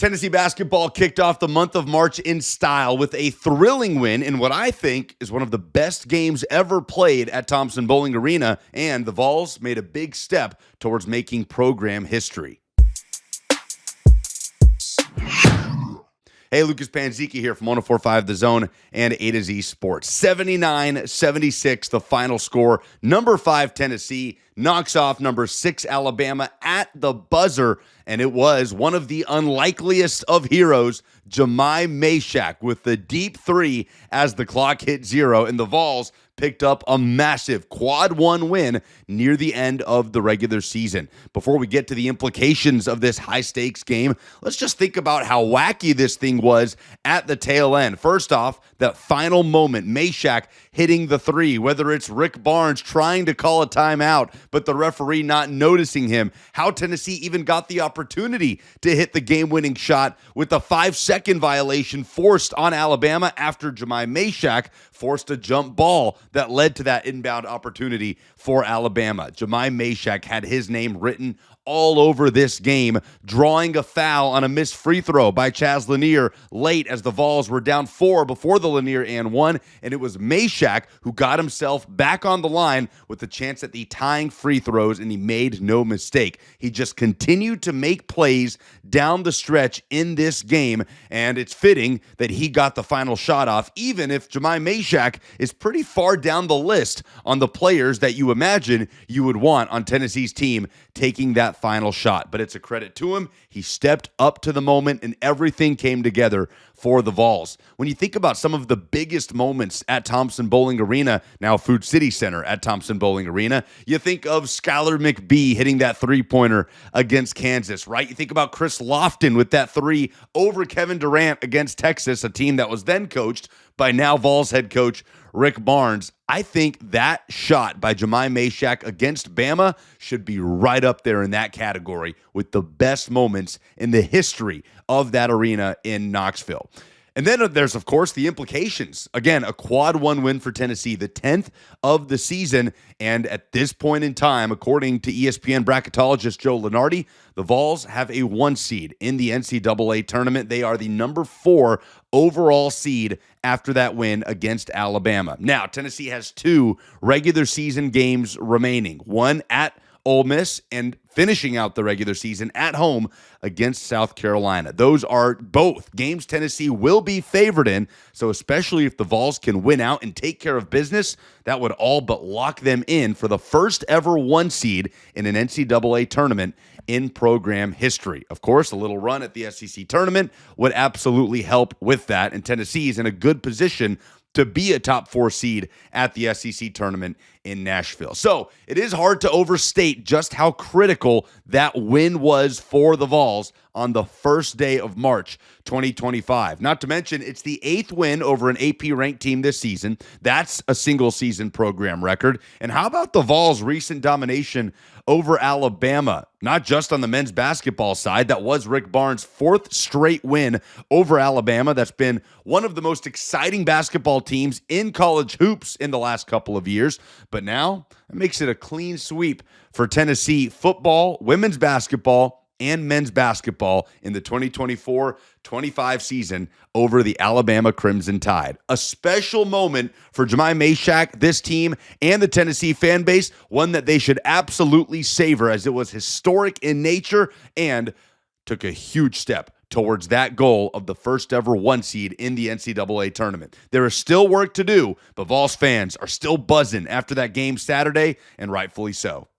Tennessee basketball kicked off the month of March in style with a thrilling win in what I think is one of the best games ever played at Thompson-Boling Arena, and the Vols made a big step towards making program history. Hey, Lucas Panzica here from 104.5 The Zone and A to Z Sports. 79-76, the final score. Number 5 Tennessee knocks off number 6 Alabama at the buzzer, and it was one of the unlikeliest of heroes, Jahmai Mashack, with the deep three as the clock hit 0, and the Vols picked up a massive quad one win near the end of the regular season. Before we get to the implications of this high-stakes game, let's just think about how wacky this thing was at the tail end. First off, that final moment, Mashack hitting the three, whether it's Rick Barnes trying to call a timeout, but the referee not noticing him, how Tennessee even got the opportunity to hit the game-winning shot with a 5-second violation forced on Alabama after Jahmai Mashack forced a jump ball that led to that inbound opportunity for Alabama. Jahmai Mashack had his name written all over this game, drawing a foul on a missed free throw by Chaz Lanier late as the Vols were down 4 before the Lanier and 1, and it was Mashack who got himself back on the line with the chance at the tying free throws, and he made no mistake. He just continued to make plays down the stretch in this game, and it's fitting that he got the final shot off, even if Jahmai Mashack is pretty far down the list on the players that you imagine you would want on Tennessee's team taking that final shot. But it's a credit to him. He stepped up to the moment and everything came together for the Vols. When you think about some of the biggest moments at Thompson-Boling Arena, now Food City Center at Thompson-Boling Arena, you think of Skylar McBee hitting that three-pointer against Kansas, right? You think about Chris Lofton with that three over Kevin Durant against Texas, a team that was then coached by now Vols head coach Rick Barnes. I think that shot by Jahmai Mashack against Bama should be right up there in that category with the best moments in the history of that arena in Knoxville. And then there's, of course, the implications. Again, a quad one win for Tennessee, the 10th of the season. And at this point in time, according to ESPN bracketologist Joe Lunardi, the Vols have a 1 seed in the NCAA tournament. They are the number 4 overall seed after that win against Alabama. Now, Tennessee has 2 regular season games remaining, one at Ole Miss and finishing out the regular season at home against South Carolina. Those are both games Tennessee will be favored in, so especially if the Vols can win out and take care of business, that would all but lock them in for the first ever 1 seed in an NCAA tournament in program history. Of course, a little run at the SEC tournament would absolutely help with that, and Tennessee is in a good position to be a top 4 seed at the SEC tournament in Nashville. So it is hard to overstate just how critical that win was for the Vols on the first day of March 2025. Not to mention, it's the 8th win over an AP-ranked team this season. That's a single-season program record. And how about the Vols' recent domination over Alabama? Not just on the men's basketball side. That was Rick Barnes' 4th straight win over Alabama. That's been one of the most exciting basketball teams in college hoops in the last couple of years. But now it makes it a clean sweep for Tennessee football, women's basketball, and men's basketball in the 2024-25 season over the Alabama Crimson Tide. A special moment for Jahmai Mashack, this team, and the Tennessee fan base, one that they should absolutely savor as it was historic in nature and took a huge step towards that goal of the first ever 1 seed in the NCAA tournament. There is still work to do, but Vols fans are still buzzing after that game Saturday, and rightfully so.